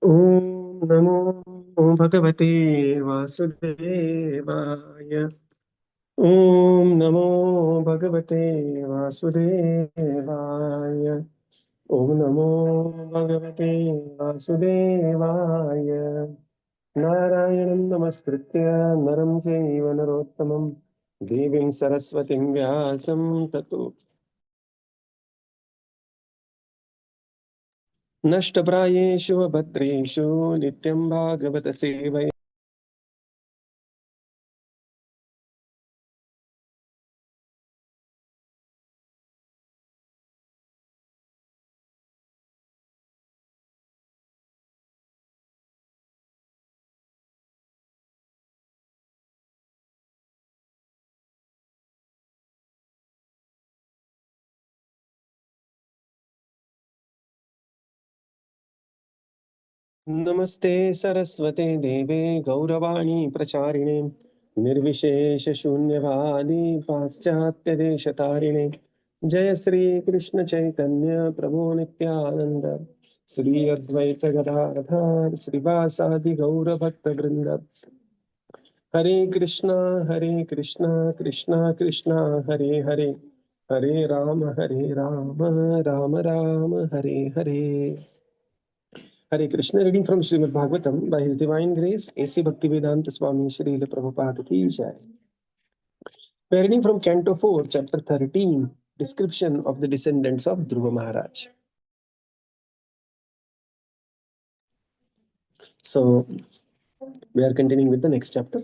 Om Namo Bhagavate Vasudevaya. Om Namo Bhagavate Vasudevaya. Om Namo Bhagavate Vasudevaya. Narayanam Namaskritya Naram Chaiva Narottamam Devim Saraswatim Vyasam Tato Nashtaprayeshu Bhadreshu Nityam Bhagavata Sevaya. Namaste Saraswate Deve Gauravani Pracharine Nirvishesha Shunyavadi Paschatya Deshatarine Jaya Sri Krishna Chaitanya Prabhu Nityananda Sri Advaita Gadadhar Sri Vasadi Gaura Bhakta Vrinda Hare Krishna Krishna Krishna Hare Hare Hare Rama Rama Rama Hare Hare. Hare Krishna, reading from Śrīmad Bhāgavatam by His Divine Grace, A.C. Bhaktivedanta Swami Srila Prabhupada Ki Jai. We are reading from Canto 4, Chapter 13, Description of the Descendants of Dhruva Mahārāja. So, we are continuing with the next chapter.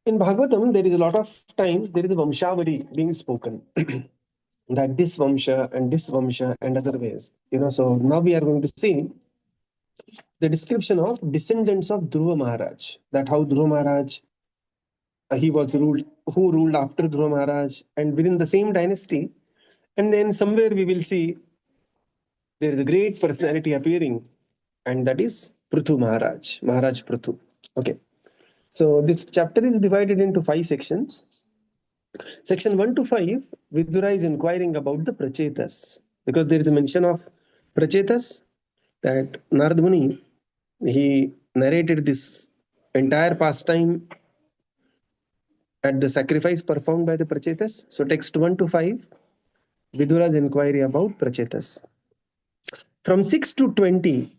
In Bhagavatam, there is a lot of times there is a Vamshavadi being spoken. That this Vamsha and other ways. So now we are going to see the description of descendants of Dhruva Mahārāja. That how Dhruva Mahārāja he was ruled, who ruled after Dhruva Maharaj, and within the same dynasty. And then somewhere we will see there is a great personality appearing, and that is Prithu Maharaj, Maharaj Prithu. Okay. So this chapter is divided into 5 sections. Section 1 to 5, Vidura is inquiring about the Prachetas, because there is a mention of Prachetas, that Narad Muni, he narrated this entire pastime at the sacrifice performed by the Prachetas. So text 1 to 5, Vidura's inquiry about Prachetas. From 6 to 20,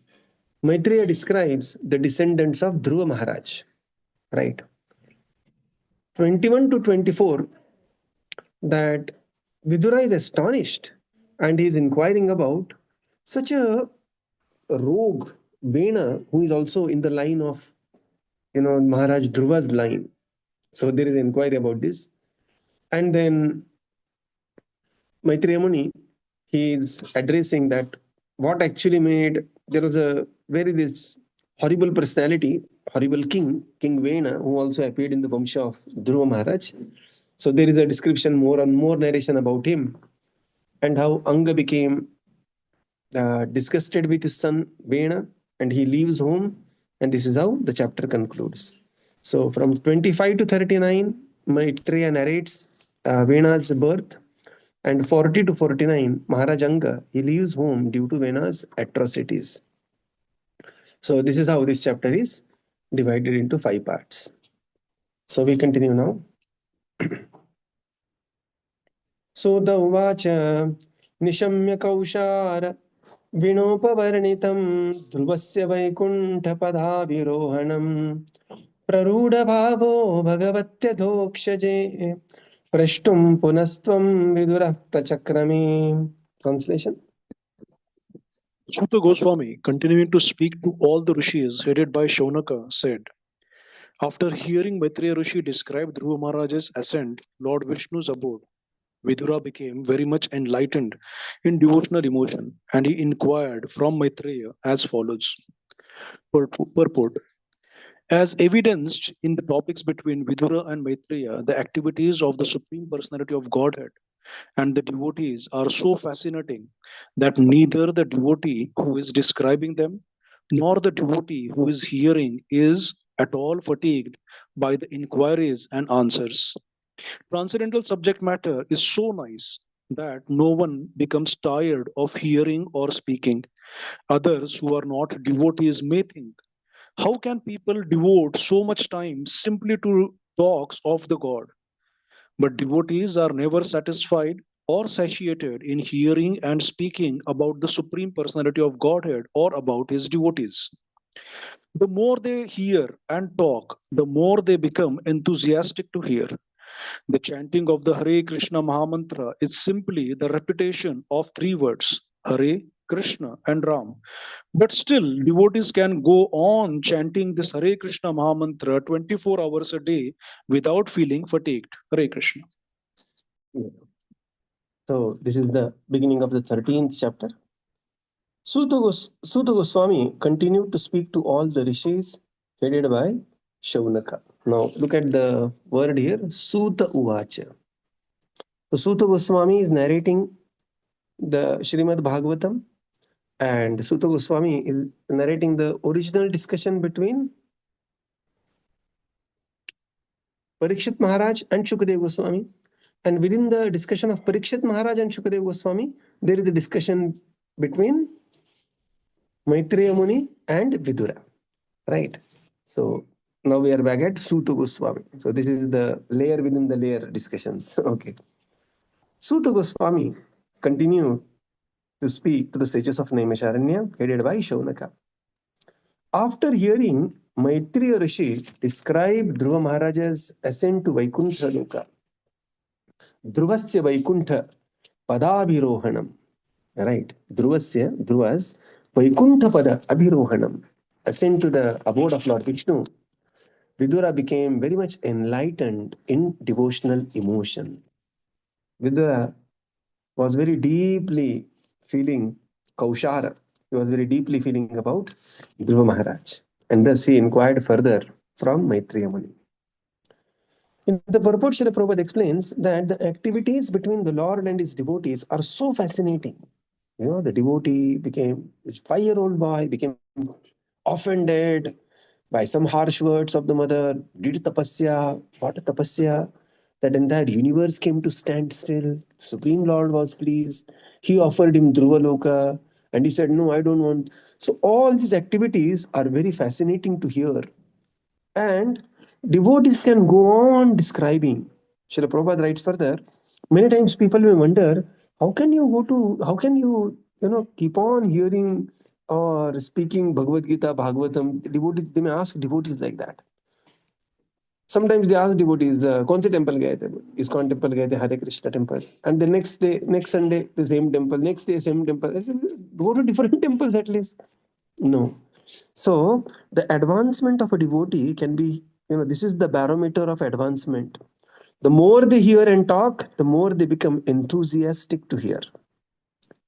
Maitreya describes the descendants of Dhruva Mahārāja. Right. 21 to 24, that Vidura is astonished and he is inquiring about such a rogue Vena, who is also in the line of Maharaj Dhruva's line. So there is an inquiry about this. And then Maitreya Muni, he is addressing that what actually made, there was a this horrible personality, horrible king, King Vena, who also appeared in the Vamsha of Dhruva Maharaj. So there is a description, more narration about him, and how Aṅga became disgusted with his son Vena, and he leaves home, and this is how the chapter concludes. So from 25 to 39, Maitreya narrates Vena's birth, and 40 to 49, Maharaj Aṅga, he leaves home due to Vena's atrocities. So this is how this chapter is divided into 5 parts. So we continue now. Sūta uvaca nishamya kaushara vinopavarnitam dhruvasya vaikuntha padhavirohanam prarudha bhavo bhagavatya prashtum punastvam vidura prachakrami. Translation. Sūta Gosvāmī, continuing to speak to all the rishis headed by Shaunaka, said, after hearing Maitreya Rishi describe Dhruva Mahārāja's ascent, Lord Vishnu's abode, Vidura became very much enlightened in devotional emotion, and he inquired from Maitreya as follows. Purport. As evidenced in the topics between Vidura and Maitreya, the activities of the Supreme Personality of Godhead and the devotees are so fascinating that neither the devotee who is describing them nor the devotee who is hearing is at all fatigued by the inquiries and answers. Transcendental subject matter is so nice that no one becomes tired of hearing or speaking, Others who are not devotees may think, how can people devote so much time simply to talks of the God? But devotees are never satisfied or satiated in hearing and speaking about the Supreme Personality of Godhead or about his devotees. The more they hear and talk, the more they become enthusiastic to hear. The chanting of the Hare Krishna Mahamantra is simply the repetition of three words Hare, Krishna, and Ram. But still, devotees can go on chanting this Hare Krishna Mahamantra 24 hours a day without feeling fatigued. Hare Krishna. Yeah. So this is the beginning of the 13th chapter. Sūta Gosvāmī continued to speak to all the rishis headed by Shaunaka. Now look at the word here, Sūta Uvacha. So Sūta Gosvāmī is narrating the Śrīmad Bhāgavatam, and Sūta Gosvāmī is narrating the original discussion between Parikshit Maharaj and Shukadeva Goswami. And within the discussion of Parikshit Maharaj and Shukadeva Goswami, there is a discussion between Maitreya Muni and Vidura. Right? So now we are back at Sūta Gosvāmī. So this is the layer within the layer discussions. Okay. Sūta Gosvāmī continued to speak to the sages of Naimiśāraṇya headed by Shaunaka. After hearing Maitreya Rishi describe Dhruva Mahāraja's ascent to Vaikuntha Loka, Dhruvasya Vaikuntha Padabhirohanam, right? Dhruva's Vaikuntha Pada Abhirohanam, ascent to the abode of Lord Vishnu, Vidura became very much enlightened in devotional emotion. Vidura was very deeply feeling Kaushara. He was very deeply feeling about Dhruva Maharaj. And thus he inquired further from Maitreya Muni. In the purport, Srila Prabhupada explains that the activities between the Lord and his devotees are so fascinating. You know, the devotee became, this 5-year-old boy became offended by some harsh words of the mother, did tapasya, what a tapasya. That entire universe came to stand still. Supreme Lord was pleased. He offered him Dhruva Loka, and he said, no, I don't want. So all these activities are very fascinating to hear. And devotees can go on describing. Srila Prabhupada writes further, many times people may wonder, how can you keep on hearing or speaking Bhagavad Gita, Bhagavatam, devotees, they may ask devotees like that. Sometimes they ask devotees, कौन से temple गए थे? ISKCON temple गए थे, Hare Krishna temple. And the next day, next Sunday, the same temple. Next day, same temple. I said, go to different temples at least. No. So the advancement of a devotee can be, this is the barometer of advancement. The more they hear and talk, the more they become enthusiastic to hear.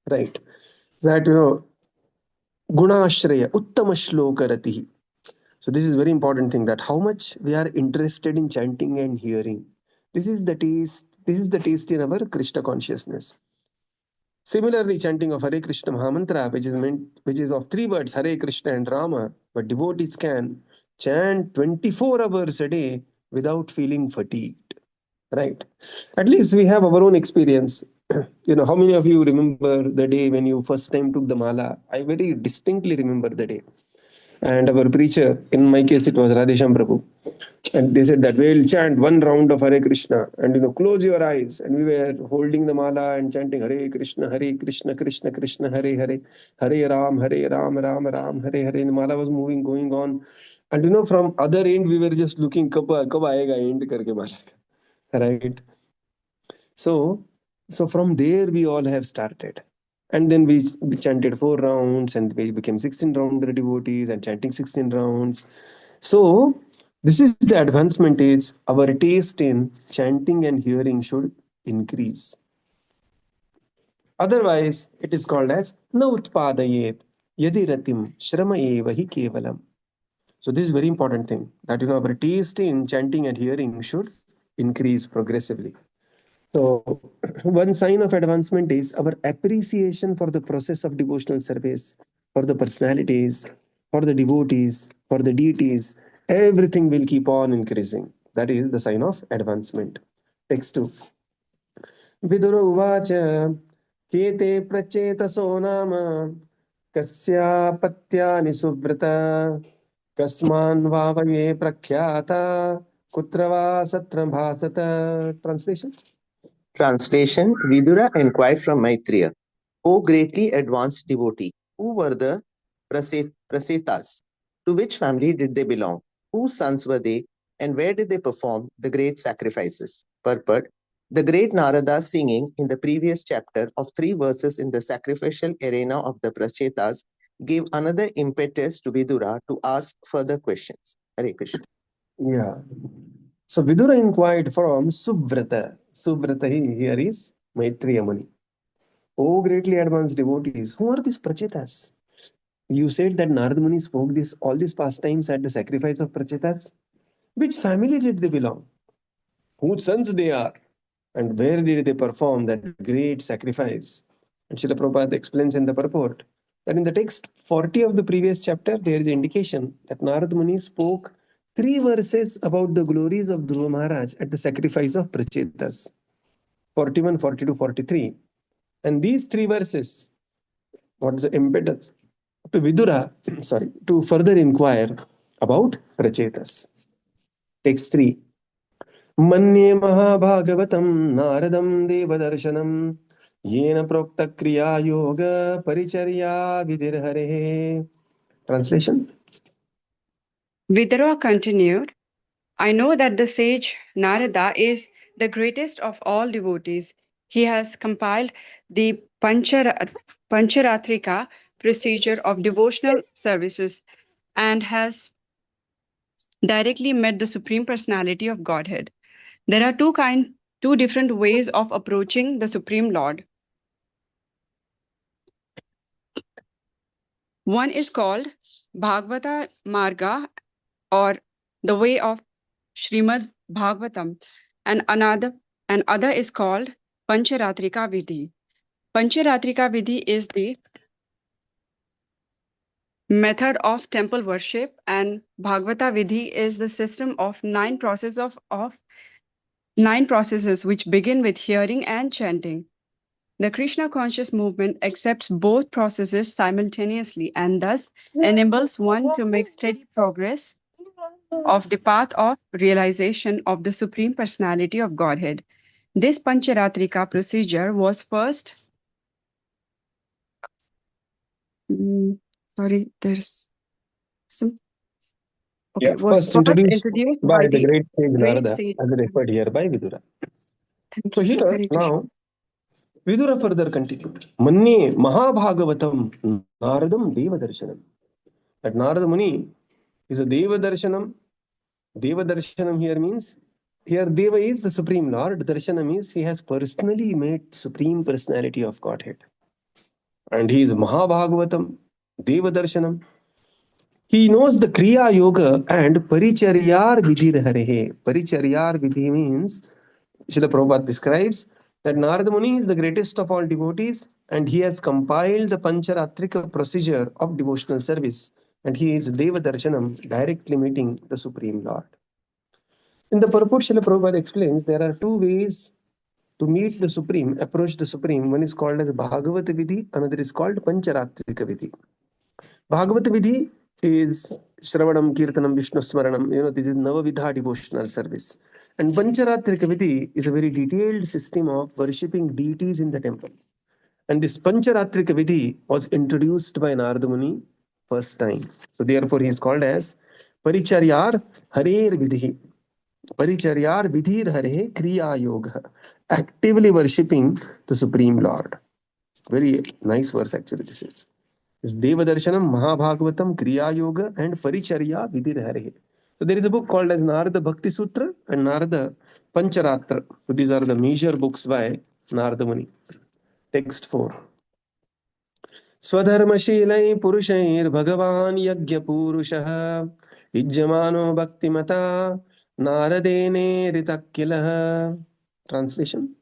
Right? That, Gunashraya, Uttama Shloka Ratihi. So this is very important thing, that how much we are interested in chanting and hearing. This is the taste in our Krishna consciousness. Similarly, chanting of Hare Krishna Mahamantra, which is of 3 words, Hare Krishna and Rama, but devotees can chant 24 hours a day without feeling fatigued. Right? At least we have our own experience. How many of you remember the day when you first time took the mala? I very distinctly remember the day. And our preacher, in my case, it was Radhesham Prabhu. And they said that we'll chant 1 round of Hare Krishna and close your eyes. And we were holding the mala and chanting Hare Krishna, Krishna Krishna, Hare Hare, Hare Ram, Ram Ram, Hare Hare. And the mala was moving, going on. And from other end, we were just looking, kab aayega end karke mala. Right? So from there, we all have started. And then we chanted 4 rounds and we became 16 rounder devotees and chanting 16 rounds. So this is the advancement is our taste in chanting and hearing should increase. Otherwise, it is called as na utpadayet yadi ratim shrama eva hi kevalam. So this is very important thing, that our taste in chanting and hearing should increase progressively. So one sign of advancement is our appreciation for the process of devotional service, for the personalities, for the devotees, for the deities. Everything will keep on increasing. That is the sign of advancement. Text 2. Vidura uvacha kete prachetaso nama Kasyapatyani suvrata kasman vavaye prakhyata kutrava satram bhasata. Translation? Translation: Vidura inquired from Maitreya, O greatly advanced devotee, who were the Prasetas? To which family did they belong? Whose sons were they? And where did they perform the great sacrifices? Purport: the great Narada singing in the previous chapter of 3 verses in the sacrificial arena of the Prachetas gave another impetus to Vidura to ask further questions. Hare Krishna. Yeah. So Vidura inquired from Suvrata. Suvrata here is Maitreya Muni. Oh, greatly advanced devotees, who are these Prachetas? You said that Narada Muni spoke all these pastimes at the sacrifice of Prachetas. Which family did they belong? Whose sons they are? And where did they perform that great sacrifice? And Srila Prabhupada explains in the purport that in the text 40 of the previous chapter, there is indication that Narada Muni spoke 3 verses about the glories of Dhruva Mahārāja at the sacrifice of Prachetas. 41, 42, 43. And these 3 verses, what is the impetus to Vidura, to further inquire about Prachetas. Text 3. Manye Mahabhagavatam Naradam Devadarshanam Yena Prokta Kriya Yoga Paricharya Vidirhare. Translation? Vidura continued, I know that the sage Narada is the greatest of all devotees. He has compiled the Pancharatrika procedure of devotional services and has directly met the Supreme Personality of Godhead. There are two different ways of approaching the Supreme Lord. One is called Bhagavata Marga, or the way of Śrīmad Bhāgavatam, and other is called Pancharatrika Vidhi. Pancharatrika Vidhi is the method of temple worship, and Bhagavata Vidhi is the system of 9 processes which begin with hearing and chanting. The Krishna conscious movement accepts both processes simultaneously and thus enables one to make steady progress of the path of realization of the Supreme Personality of Godhead. This Pancharatrika procedure was first there's some Yeah, was first introduced by the the great sage great Narada, sage. as referred here by Vidura. Thank So you. here Hare Krishna. now Vidura further continued. Manye Mahabhagavatam Naradam Devadarshanam. That Narada Muni is a Devadarshanam. Devadarshanam here means, here Deva is the Supreme Lord. Darshana means he has personally met Supreme Personality of Godhead. And he is Mahabhagavatam, Devadarshanam. He knows the Kriya Yoga and Paricharyar Vidhir Harehe. Paricharyar Vidhi means, Srila Prabhupada describes that Narada Muni is the greatest of all devotees and he has compiled the Pancharatrika procedure of devotional service. And he is Deva Darshanam, directly meeting the Supreme Lord. In the purport, Srila Prabhupada explains there are 2 ways to meet the Supreme, approach the Supreme. One is called as Bhagavata Vidhi, another is called Pancharatrika Vidhi. Bhagavata Vidhi is Shravanam, Kirtanam, Vishnu Smaranam. This is Navavidha devotional service. And Pancharatrika Vidhi is a very detailed system of worshipping deities in the temple. And this Pancharatrika Vidhi was introduced by Narada Muni first time. So therefore he is called as Paricharyar Harer Vidhi. Paricharyar Vidhir Hare Kriya Yoga. Actively worshipping the Supreme Lord. Very nice verse actually this is. Devadarshanam, Mahabhagavatam, Kriya Yoga, and Paricharya Vidhir Hare. So there is a book called as Narada Bhakti Sutra and Narada Pancharatra. So these are the major books by Narada Muni. Text 4. Swadharmashilai Purushair Bhagavan Yagya Purushaha Ijjamano Bhaktimata Naradene Ritakilaha. Translation.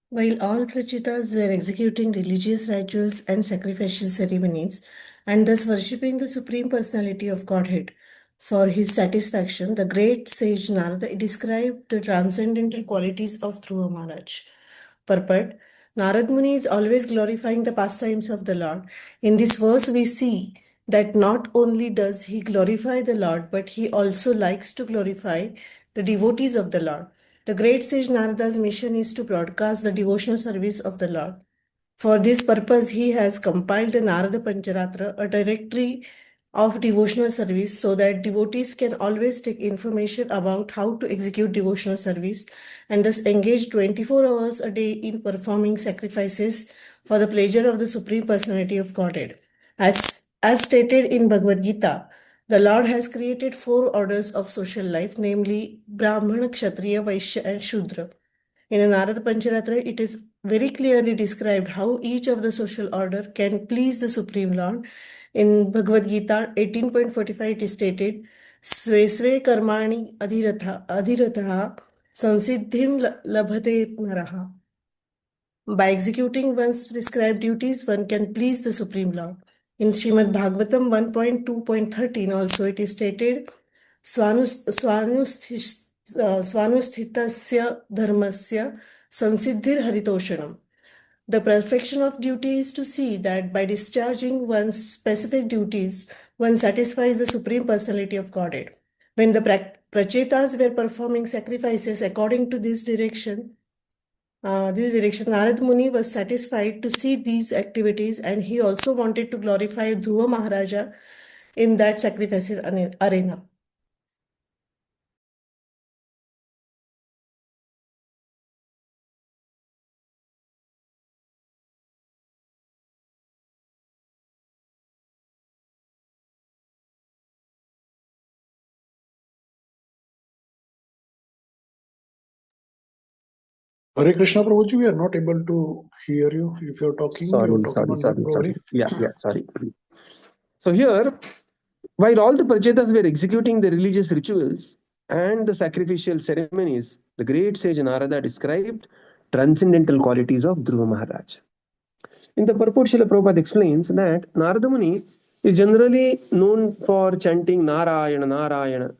While all Prachetas were executing religious rituals and sacrificial ceremonies, and thus worshipping the Supreme Personality of Godhead, for his satisfaction, the great sage Narada described the transcendental qualities of Dhruva Mahārāja. Purport: Narad Muni is always glorifying the pastimes of the Lord. In this verse, we see that not only does he glorify the Lord, but he also likes to glorify the devotees of the Lord. The great sage Narada's mission is to broadcast the devotional service of the Lord. For this purpose, he has compiled the Narada Pancharatra, a directory of devotional service, so that devotees can always take information about how to execute devotional service and thus engage 24 hours a day in performing sacrifices for the pleasure of the Supreme Personality of Godhead. As stated in Bhagavad Gita, the Lord has created 4 orders of social life, namely Brahmana, Kshatriya, Vaishya, and Shudra. In the Narada Pancharatra, it is very clearly described how each of the social order can please the Supreme Lord. In Bhagavad Gita 18.45, it is stated, Sve sve karmani adhirataha sansiddhim labhate naraha. By executing one's prescribed duties, one can please the Supreme Lord. In Śrīmad Bhāgavatam 1.2.13 also it is stated, Swanusthitasya dharmasya sansiddhir haritoshanam. The perfection of duty is to see that by discharging one's specific duties, one satisfies the Supreme Personality of Godhead. When the Prachetas were performing sacrifices according to this direction, Narad Muni was satisfied to see these activities, and he also wanted to glorify Dhruva Mahārāja in that sacrificial arena. Hare Krishna Prabhuji, we are not able to hear you. If you're talking, you're talking on mute probably. Yeah, sorry. So here, while all the Prachetas were executing the religious rituals and the sacrificial ceremonies, the great sage Narada described transcendental qualities of Dhruva Mahārāja. In the purport, Srila Prabhupada explains that Narada Muni is generally known for chanting Narayana, Narayana.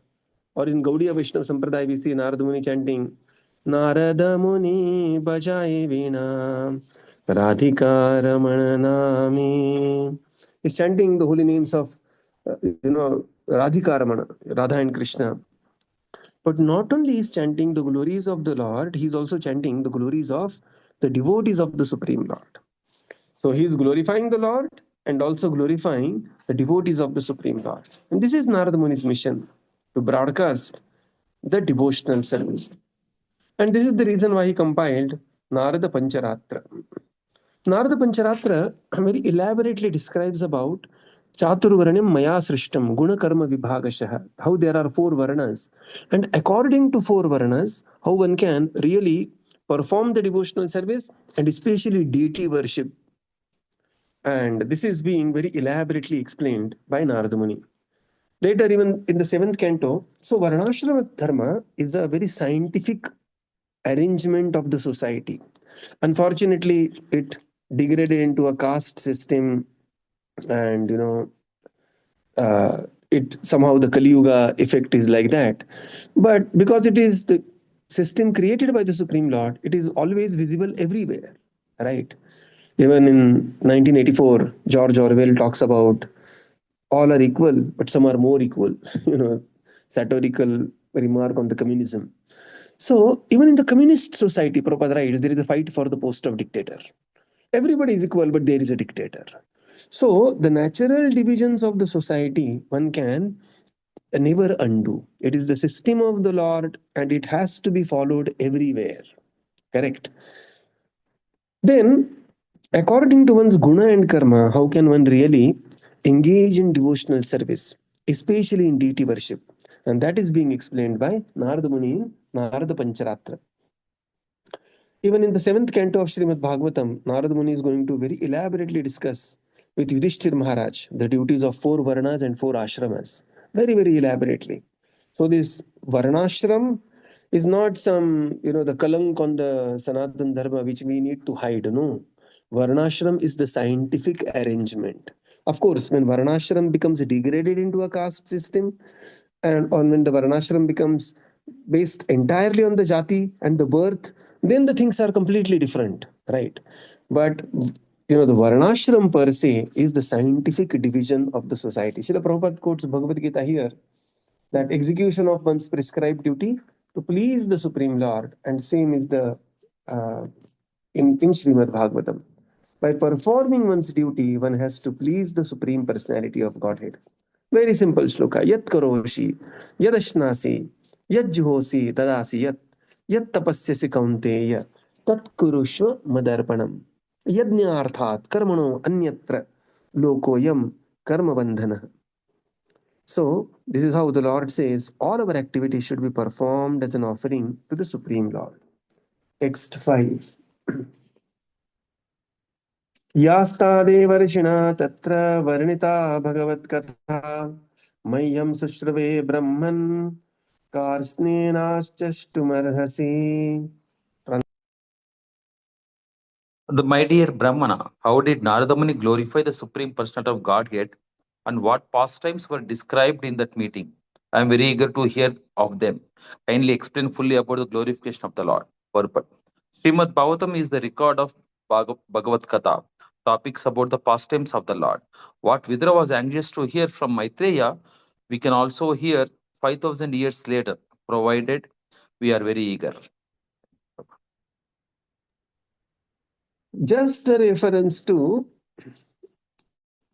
Or in Gaudiya Vaishnava Sampradaya, we see Narada Muni chanting Narada Muni Bajaye Vena Radhika Ramana Nami. He's chanting the holy names of Radhika Ramana, Radha and Krishna. But not only is chanting the glories of the Lord, he's also chanting the glories of the devotees of the Supreme Lord. So he is glorifying the Lord and also glorifying the devotees of the Supreme Lord. And this is Narada Muni's mission, to broadcast the devotional service. And this is the reason why he compiled Narada Pancharatra. Narada Pancharatra very elaborately describes about Chaturvaranyam Maya Srishtam Guna Karma Vibhagashaha, how there are 4 Varnas. And according to 4 Varnas, how one can really perform the devotional service and especially deity worship. And this is being very elaborately explained by Narada Muni. Later, even in the 7th canto, so Varnashrama Dharma is a very scientific arrangement of the society. Unfortunately, it degraded into a caste system, and it somehow the Kali Yuga effect is like that. But because it is the system created by the Supreme Lord, it is always visible everywhere, right? Even in 1984, George Orwell talks about all are equal, but some are more equal. Satirical remark on the communism. So even in the communist society, Prabhupada writes, there is a fight for the post of dictator. Everybody is equal, but there is a dictator. So the natural divisions of the society, one can never undo. It is the system of the Lord, and it has to be followed everywhere. Correct? Then, according to one's guna and karma, how can one really engage in devotional service, especially in deity worship? And that is being explained by Narada Muni in Narada Pancharatra. Even in the 7th canto of Śrīmad Bhāgavatam, Narada Muni is going to very elaborately discuss with Yudhishthira Maharaj the duties of 4 Varnas and 4 Ashramas. Very, very elaborately. So this Varnashram is not some, the kalank on the Sanatan Dharma which we need to hide. No. Varnashram is the scientific arrangement. Of course, when Varnashram becomes degraded into a caste system, or when the Varnashram becomes based entirely on the jati and the birth, then the things are completely different. right? But the varnashram per se is the scientific division of the society. Srila Prabhupada quotes Bhagavad Gita here that execution of one's prescribed duty to please the Supreme Lord, and same is the in Śrīmad Bhāgavatam. By performing one's duty, one has to please the Supreme Personality of Godhead. Very simple shloka. Yat karoshi, yad ashnasi, yad juhosi, tadasi yat, yat tapasyasi kaunteya, tat kurushva madarpanam. Yajñārthat karmano anyatra lokoyam karma bandhana. So, this is how the Lord says all our activities should be performed as an offering to the Supreme Lord. Text 5. Yastadevarshina tatra varnita bhagavat katha mayyam sushrave brahman karsnenaschashtumarhasi. My dear Brahmana, how did Narada Muni glorify the Supreme Personality of Godhead, and what pastimes were described in that meeting? I am very eager to hear of them. Kindly explain fully about the glorification of the Lord. Purport. Śrīmad Bhāgavatam is the record of Bhagavad Katha, topics about the pastimes of the Lord. What Vidura was anxious to hear from Maitreya, we can also hear 5,000 years later, provided we are very eager. Just a reference to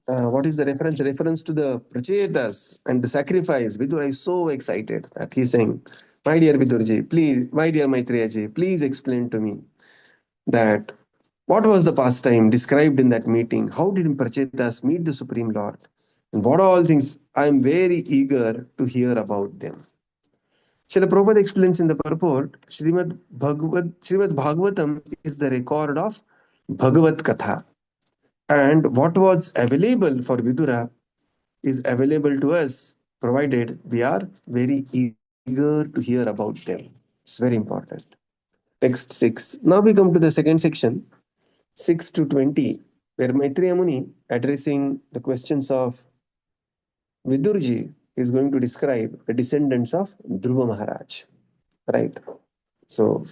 what is the reference? Reference to the prachetas and the sacrifice. Vidura is so excited that he's saying, my dear Vidurji, please, my dear Maitreya-ji, please explain to me that what was the pastime described in that meeting? How did prachetas meet the Supreme Lord? And what all things? I am very eager to hear about them. Srila Prabhupada explains in the purport, Śrīmad Bhāgavatam is the record of Bhagavad Katha. And what was available for Vidura is available to us, provided we are very eager to hear about them. It's very important. Text 6. Now we come to the second section, 6 to 20, where Maitreya Muni, addressing the questions of Vidurji, is going to describe the descendants of Dhruva Mahārāja. Right. So,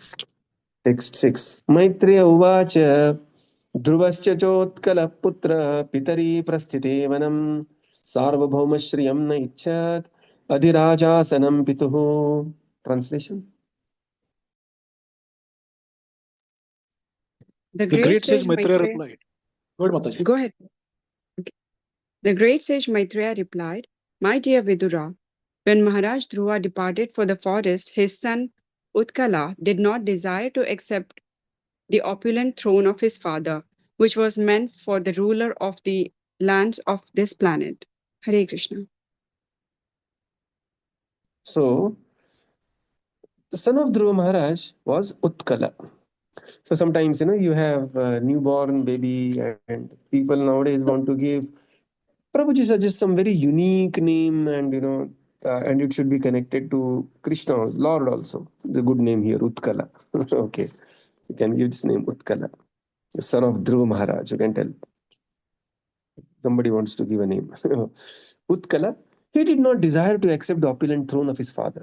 text 6. Maitreya uvacha Dhruvasya chotkala putra pitari prasthite vanam sarvabhaumashriyam naichat adhirajasanam pituhu. Translation. The The great sage Maitreya Maitreya replied. Go ahead, Mataji. Go ahead. Okay. The great sage Maitreya replied, My dear Vidura, when Maharaj Dhruva departed for the forest, his son Utkala did not desire to accept the opulent throne of his father, which was meant for the ruler of the lands of this planet. Hare Krishna. So, the son of Dhruva Maharaj was Utkala. So sometimes, you have a newborn baby and people nowadays want to give, Prabhuji suggests some very unique name and, and it should be connected to Krishna, Lord also. The good name here, Utkala. Okay. You can give this name Utkala, the son of Dhruva Maharaj. You can tell. Somebody wants to give a name. Utkala, he did not desire to accept the opulent throne of his father.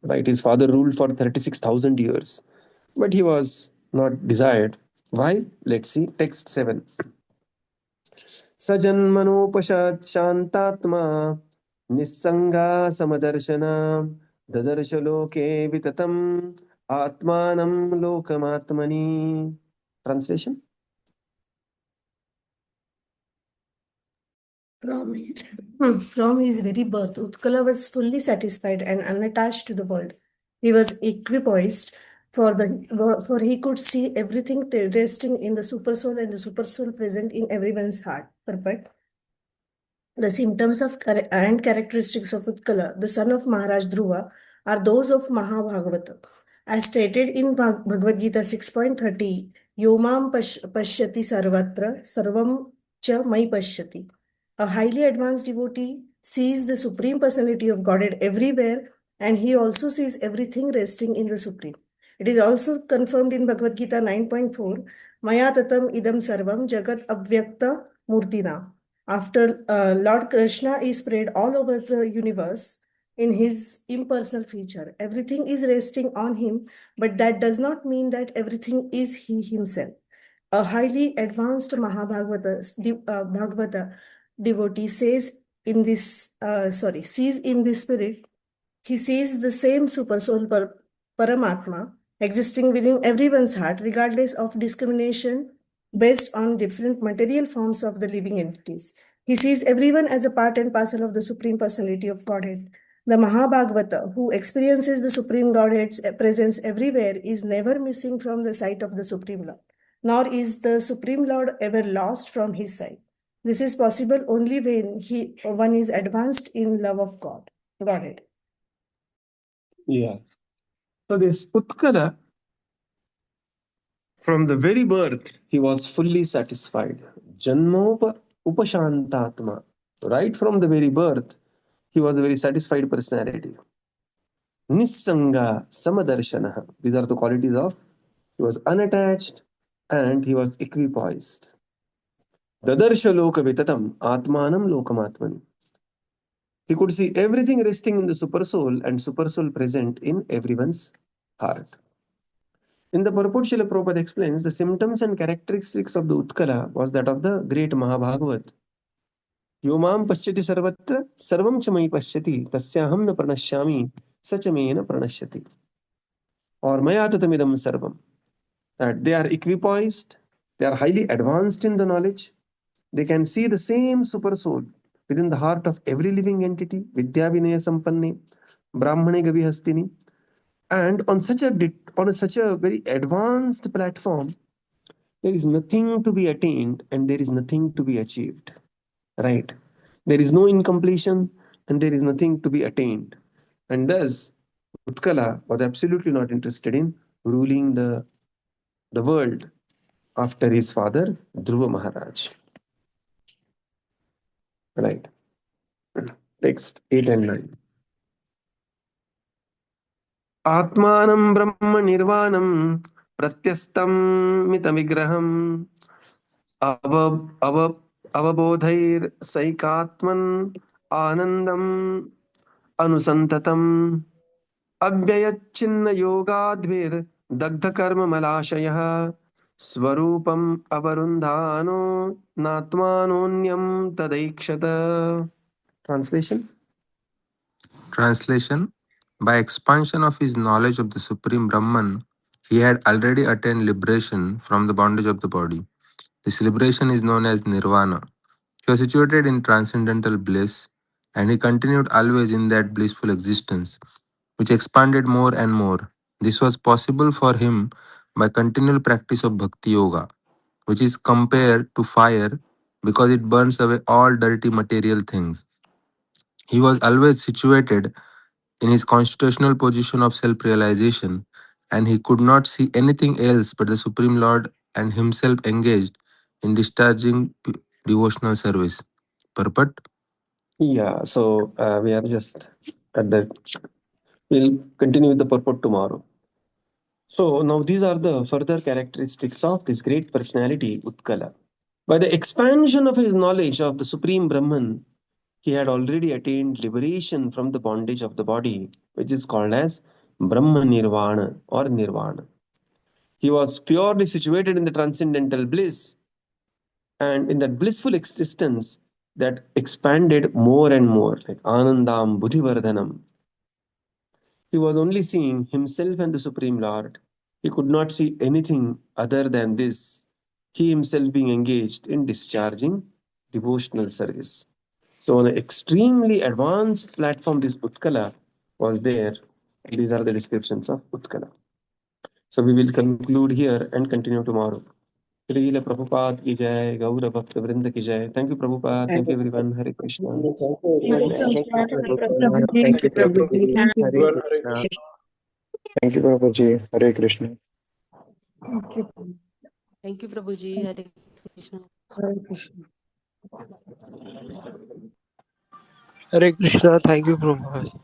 Right? His father ruled for 36,000 years. But he was not desired. Why? Let's see. Text 7. Sajanmanopashat shantatma nissanga samadarshana dadarsha loke vitatam atmanam lokamatmani. Translation. From his very birth, Utkala was fully satisfied and unattached to the world. He was equipoised for he could see everything resting in the supersoul and the supersoul present in everyone's heart. Perfect. The symptoms and characteristics of Utkala, the son of Maharaj Dhruva, are those of Mahabhagavata. As stated in Bhagavad Gita 6.30, Yomam pashyati sarvatra sarvam cha mai pashyati. A highly advanced devotee sees the Supreme Personality of Godhead everywhere, and he also sees everything resting in the Supreme. It is also confirmed in Bhagavad Gita 9.4, Maya tatam idam sarvam jagat avyakta murtina. After Lord Krishna is spread all over the universe, in his impersonal feature. Everything is resting on him, but that does not mean that everything is he himself. A highly advanced Bhagavata devotee sees in this spirit, he sees the same supersoul Paramatma existing within everyone's heart, regardless of discrimination based on different material forms of the living entities. He sees everyone as a part and parcel of the Supreme Personality of Godhead. The Mahabhagavata, who experiences the Supreme Godhead's presence everywhere, is never missing from the sight of the Supreme Lord, nor is the Supreme Lord ever lost from his sight. This is possible only when one is advanced in love of Godhead. Yeah. So this Utkala, from the very birth, he was fully satisfied. Janmopa upashantatma. Right from the very birth, he was a very satisfied personality. Nissanga samadarshana. These are the qualities of he was unattached and he was equipoised. Dadarsha loka vitatam atmanam lokamatmani. He could see everything resting in the supersoul and supersoul present in everyone's heart. In the purport, Srila Prabhupada explains the symptoms and characteristics of the Utkala was that of the great Mahabhagavat. Yomam paschati sarvatra sarvam chamai paschati tasyaham na pranashyami sachamena pranashyati. Or maya tatamidam sarvam. That they are equipoised, they are highly advanced in the knowledge, they can see the same supersoul within the heart of every living entity, Vidya Vinaya Sampanne, Brahmane Gavi Hastini, and on such a very advanced platform, there is nothing to be attained and there is nothing to be achieved. Right? There is no incompletion and there is nothing to be attained. And thus, Utkala was absolutely not interested in ruling the world after his father, Dhruva Mahārāja. Right. Text 8 and 9. Atmanam Brahma Nirvanam Pratyastam Mitamigraham Avabodhair Saikatman Anandam Anusantatam Avyayachinna Yogadvir Dagdha Karma Malashayah Swarupam Avarundhano Natmanonyam Tadaikshata. Translation? Translation: by expansion of his knowledge of the Supreme Brahman, he had already attained liberation from the bondage of the body. This liberation is known as nirvana. He was situated in transcendental bliss, and he continued always in that blissful existence, which expanded more and more. This was possible for him by continual practice of bhakti-yoga, which is compared to fire because it burns away all dirty material things. He was always situated in his constitutional position of self realization, and he could not see anything else but the Supreme Lord and himself engaged in discharging devotional service. Purport. Yeah, so we are just at the. We'll continue with the purport tomorrow. So now these are the further characteristics of this great personality, Utkala. By the expansion of his knowledge of the Supreme Brahman, he had already attained liberation from the bondage of the body, which is called as Brahma Nirvana or Nirvana. He was purely situated in the transcendental bliss, and in that blissful existence that expanded more and more, like Anandam Buddhivardhanam. He was only seeing himself and the Supreme Lord. He could not see anything other than this, he himself being engaged in discharging devotional service. So, on an extremely advanced platform, this Utkala was there. These are the descriptions of Utkala. So, we will conclude here and continue tomorrow. Srila Prabhupada ki jai, Gaura Bhakta Vrinda ki jai. Thank you, Prabhupada. Thank you, everyone. Hare Krishna. Thank you, Prabhuji. Thank you. Hare Krishna. Thank you, Prabhuji. Hare Krishna. Thank you, Prabhuji. Hare Krishna. Hare Krishna. Hare Krishna. Thank you, Prabhupada.